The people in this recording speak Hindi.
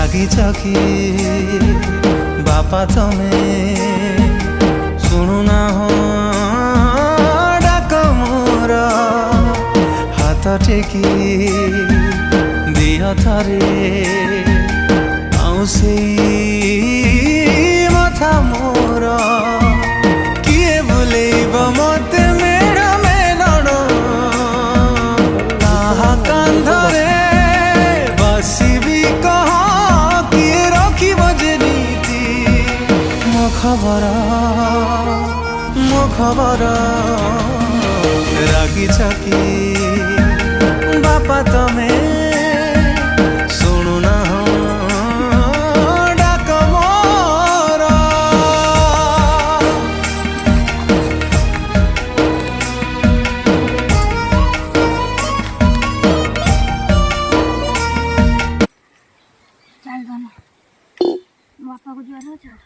रागिच कि बापा तमे शुणुना हो डाक मोर हाथ टेकी दिह थरे आउसे मथा मोर किए बुलेब मते मेड़ मेलण ताहा कांधरे बसिबी कह किए रखिब जे नीति मो खबर रागिच कि बापा तमे शुणुना हो डाक मोर। चल बापा को जुआर हो चल।